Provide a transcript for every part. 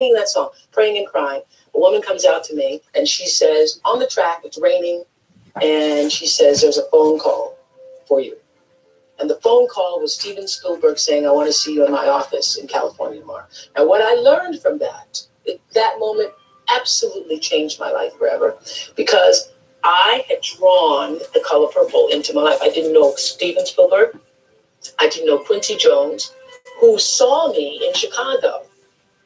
that song, Praying and Crying. A woman comes out to me and she says, on the track, it's raining, and she says, there's a phone call for you. And the phone call was Steven Spielberg saying, I want to see you in my office in California tomorrow. And what I learned from that moment absolutely changed my life forever, because I had drawn the color purple into my life. I didn't know Steven Spielberg. I didn't know Quincy Jones, who saw me in Chicago.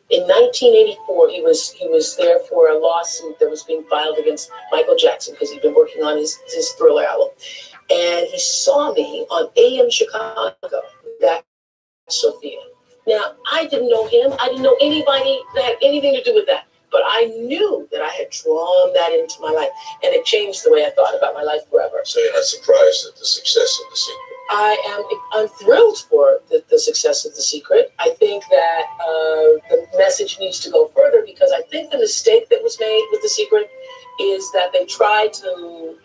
In 1984, he was there for a lawsuit that was being filed against Michael Jackson because he'd been working on his Thriller album. And he saw me on AM Chicago, that Sophia. Now, I didn't know him. I didn't know anybody that had anything to do with that. But I knew that I had drawn that into my life, and it changed the way I thought about my life forever. So you're not surprised at the success of The Secret? I'm thrilled for the success of The Secret. I think that the message needs to go further, because I think the mistake that was made with The Secret is that they tried to,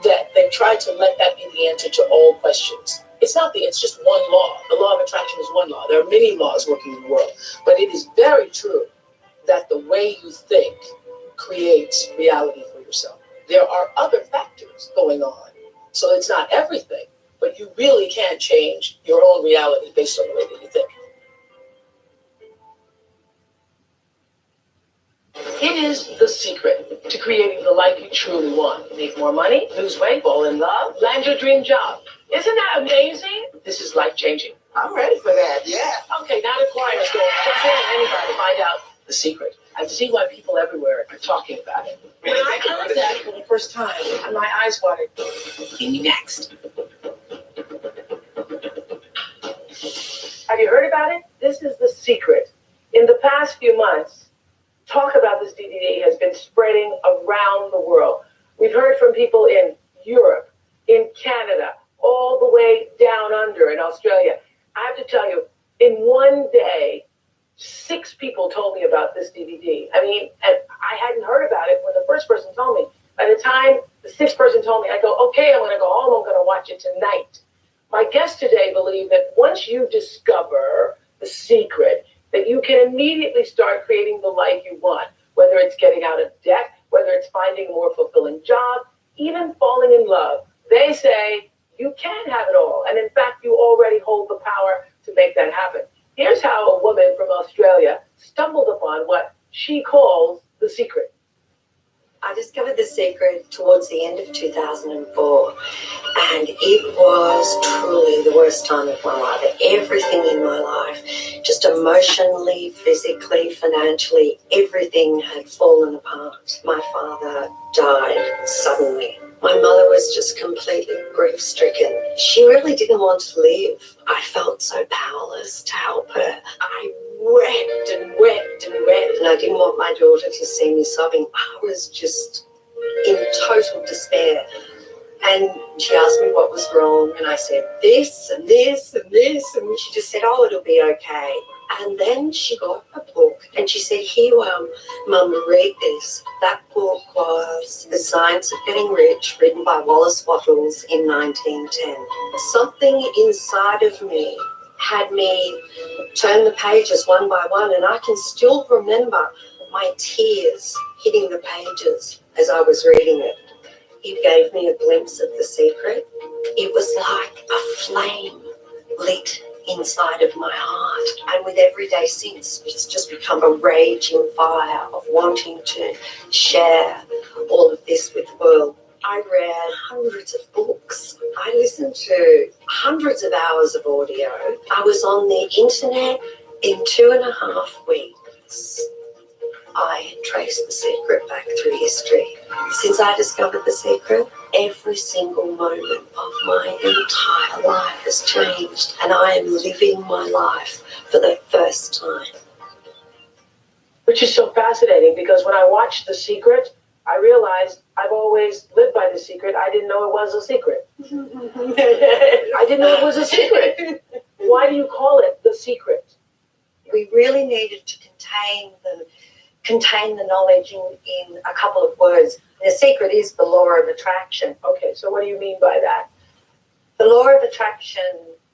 that they tried to let that be the answer to all questions. It's just one law. The law of attraction is one law. There are many laws working in the world, but it is very true that the way you think creates reality for yourself. There are other factors going on, so it's not everything, but you really can change your own reality based on the way that you think. It is the secret to creating the life you truly want. Make more money, lose weight, fall in love, land your dream job. Isn't that amazing? This is life-changing. I'm ready for that, yeah. Okay, now the choir is going. Just anybody to find out the secret. I see why people everywhere are talking about it. When I heard that for the first time, my eyes watered. Give me next. Have you heard about it? This is the secret. In the past few months, talk about this DVD has been spreading around the world. We've heard from people in Europe, in Canada, all the way down under in Australia. I have to tell you, in one day, 6 people told me about this DVD. I mean, and I hadn't heard about it when the first person told me. By the time the 6th person told me, I go, okay, I'm going to go home. I'm going to watch it tonight. My guests today believe that once you discover the secret, that you can immediately start creating the life you want, whether it's getting out of debt, whether it's finding a more fulfilling job, even falling in love. They say you can have it all. And in fact, you already hold the power to make that happen. Here's how a woman from Australia stumbled upon what she calls the secret. I discovered The Secret towards the end of 2004, and it was truly the worst time of my life. Everything in my life, just emotionally, physically, financially, everything had fallen apart. My father died suddenly. My mother was just completely grief-stricken. She really didn't want to live. I felt so powerless to help her. I wept and wept and wept, and I didn't want my daughter to see me sobbing. I was just in total despair. And she asked me what was wrong, and I said this and this and this, and she just said, oh, it'll be okay. And then she got a book, and she said, here, Mum, read this. That book was The Science of Getting Rich, written by Wallace Wattles in 1910. Something inside of me had me turn the pages one by one, and I can still remember my tears hitting the pages as I was reading it. It gave me a glimpse of the secret. It was like a flame lit inside of my heart, and with every day since, it's just become a raging fire of wanting to share all of this with the world. I read hundreds of books. I listened to hundreds of hours of audio. I was on the internet in 2.5 weeks. I had traced the secret back through history. Since I discovered the secret, every single moment of my entire life has changed, and I am living my life for the first time. Which is so fascinating, because when I watched The Secret, I realized I've always lived by the secret. I didn't know it was a secret. I didn't know it was a secret. Why do you call it The Secret? We really needed to contain the knowledge in a couple of words. The secret is the law of attraction. Okay, so what do you mean by that? The law of attraction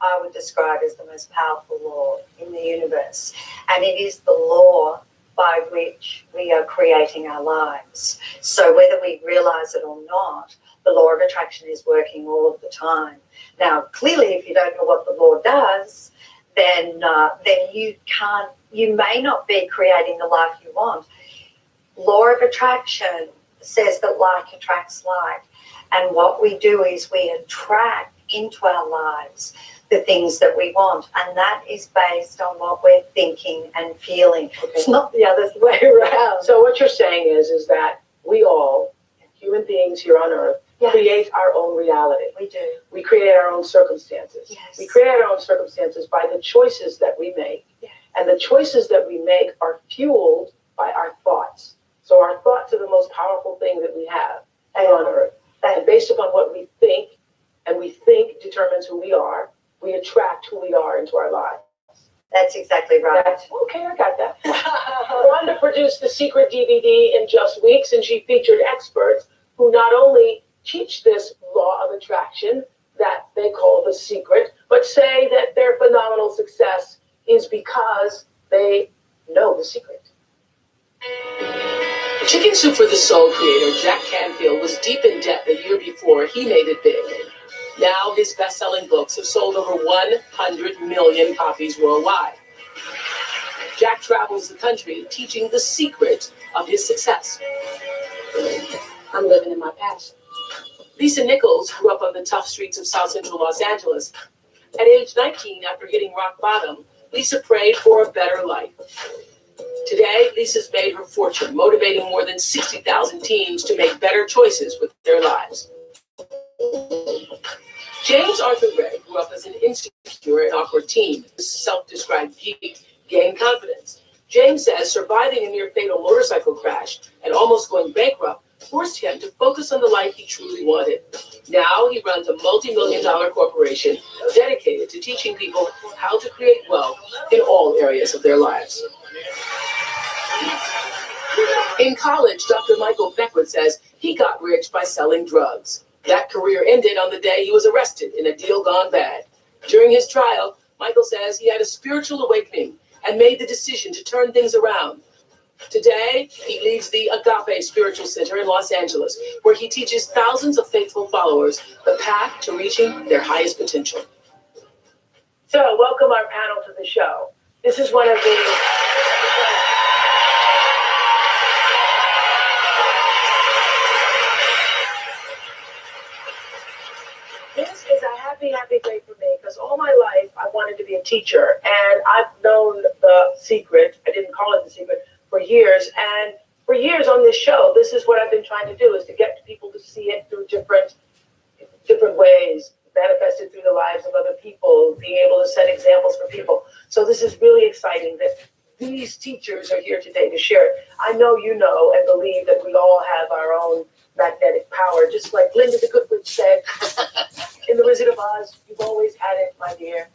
I would describe as the most powerful law in the universe. And it is the law by which we are creating our lives. So whether we realize it or not, the law of attraction is working all of the time. Now, clearly, if you don't know what the law does, then you may not be creating the life you want. Law of attraction says that like attracts like. And what we do is we attract into our lives the things that we want. And that is based on what we're thinking and feeling. Okay. It's not the other way around. So what you're saying is that we all, human beings here on earth, create our own reality. We do. We create our own circumstances. Yes. We create our own circumstances by the choices that we make. Yes. And the choices that we make are fueled by our thoughts. So our thoughts are the most powerful thing that we have here on earth. And based upon what we think, and we think determines who we are, we attract who we are into our lives. That's exactly right. Okay, I got that. Rhonda produced the Secret DVD in just weeks, and she featured experts who not only teach this law of attraction that they call the secret, but say that their phenomenal success is because they know the secret. Chicken Soup for the Soul creator Jack Canfield was deep in debt the year before he made it big. Now his best-selling books have sold over 100 million copies worldwide. Jack travels the country teaching the secret of his success. I'm living in my past. Lisa Nichols grew up on the tough streets of South Central Los Angeles. At age 19, after hitting rock bottom, Lisa prayed for a better life. Today, Lisa's made her fortune, motivating more than 60,000 teens to make better choices with their lives. James Arthur Ray grew up as an insecure and awkward teen. His self-described geek gained confidence. James says surviving a near-fatal motorcycle crash and almost going bankrupt forced him to focus on the life he truly wanted. Now he runs a multi-million-dollar corporation dedicated to teaching people how to create wealth in all areas of their lives. In college, Dr. Michael Beckwith says he got rich by selling drugs. That career ended on the day he was arrested in a deal gone bad. During his trial, Michael says he had a spiritual awakening and made the decision to turn things around. Today, he leads the Agape Spiritual Center in Los Angeles, where he teaches thousands of faithful followers the path to reaching their highest potential. So, welcome our panel to the show. This is one of the... This is a happy day for me because all my life I wanted to be a teacher, and I've known the secret. I didn't call it the secret for years, and for years on this show, this is what I've been trying to do, is to get people to see it through different ways, manifested through the lives of other people, being able to set examples for people. So this is really exciting that these teachers are here today to share it. I know you know and believe that we all have our own magnetic power, just like Linda the Good Witch said in The Wizard of Oz, you've always had it, my dear.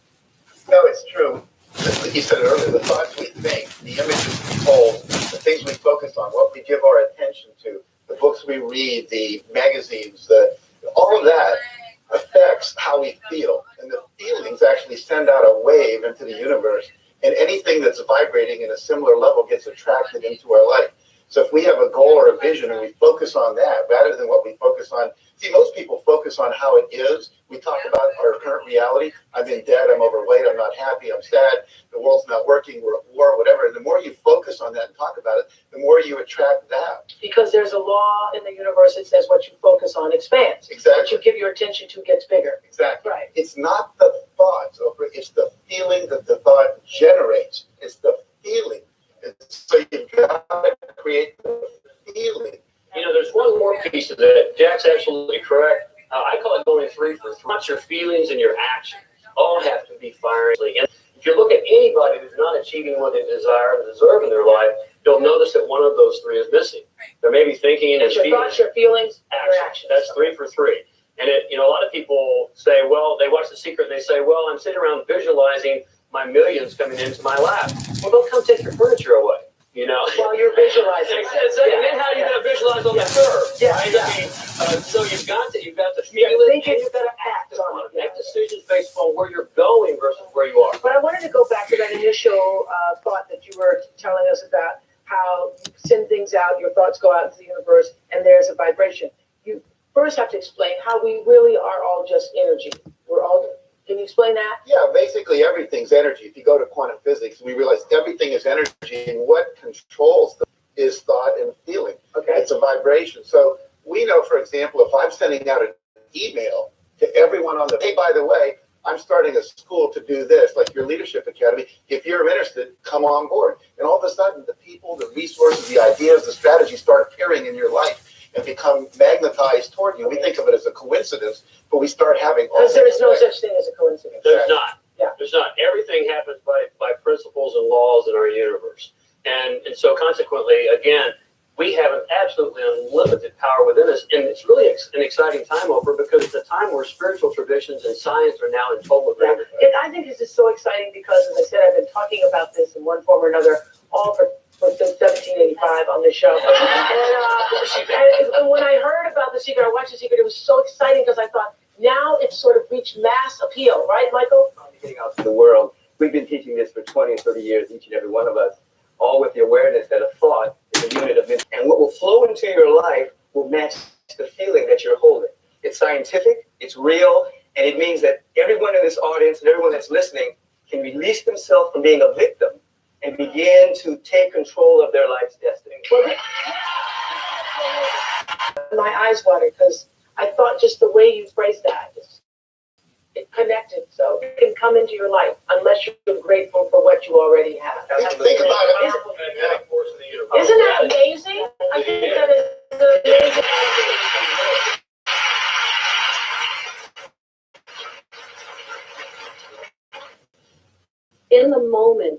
No, it's true. Like you said earlier, the thoughts we think, the images we hold, the things we focus on, what we give our attention to, the books we read, the magazines, all of that affects how we feel. And the feelings actually send out a wave into the universe, and anything that's vibrating in a similar level gets attracted into our life. So if we have a goal or a vision and we focus on that rather than what we focus on, see, most people focus on how it is. We talk about our current reality. I'm in debt, I'm overweight, I'm not happy, I'm sad, the world's not working, we're at war, whatever. And the more you focus on that and talk about it, the more you attract that. Because there's a law in the universe that says what you focus on expands. Exactly. What you give your attention to gets bigger. Exactly. Right. It's not the thoughts, Oprah, it's the feeling that the thought generates. It's the feeling. So you've got to create the feeling. You know, there's one more piece of that. Jack's absolutely correct. I call it going 3 for 3. Your feelings and your actions all have to be firing. And if you look at anybody who's not achieving what they desire and deserve in their life, you'll notice that one of those 3 is missing. They're maybe thinking and It's your thoughts, your feelings, and your actions. That's 3 for 3. And a lot of people say, well, they watch The Secret and they say, well, I'm sitting around visualizing my millions coming into my lap. Well, don't come take your furniture away. You know, while you're visualizing. Exactly. And then how you got to visualize on the curve, Yeah. right? Yeah. I mean, so you've got to feel You're it, thinking, and you've got to act on it. Make decisions based on where you're going. telling us about how you send things out, your thoughts go out into the universe, and there's a vibration. You first have to explain how we really are all just energy. We're all. Can you explain that? Yeah, basically everything's energy. If you go to quantum physics, we realize everything is energy, and what controls them is thought and feeling. Okay. It's a vibration. So we know, for example, if I'm sending out an email to everyone on the, hey, by the way, I'm starting a school to do this, like your leadership academy. If you're interested, come on board. And all of a sudden, the people, the resources, the ideas, the strategies start appearing in your life and become magnetized toward you. We think of it as a coincidence, but we start having all. Because there is no such thing as a coincidence. There's not. Yeah. There's not. Everything happens by principles and laws in our universe. And so consequently, again, we have an absolutely unlimited power within us. And it's really an exciting time, Oprah, because it's a time where spiritual traditions and science are now in total agreement. I think this is so exciting because, as I said, I've been talking about this in one form or another all since 1785 on this show. And when I heard about The Secret, I watched The Secret, it was so exciting because I thought, now it's sort of reached mass appeal, right, Michael? Getting out to the world. We've been teaching this for 20 and 30 years, each and every one of us, all with the awareness that a thought is a unit of mental. And what will flow into your life will match the feeling that you're holding. It's scientific, it's real, and it means that everyone in this audience and everyone that's listening can release themselves from being a victim and begin to take control of their life's destiny. My eyes watered because I thought just the way you phrased that, it connected. So it can come into your life unless you're grateful for what you already have. Think about it. Magnetic force in the universe. Isn't that amazing? I think that is amazing. In the moment,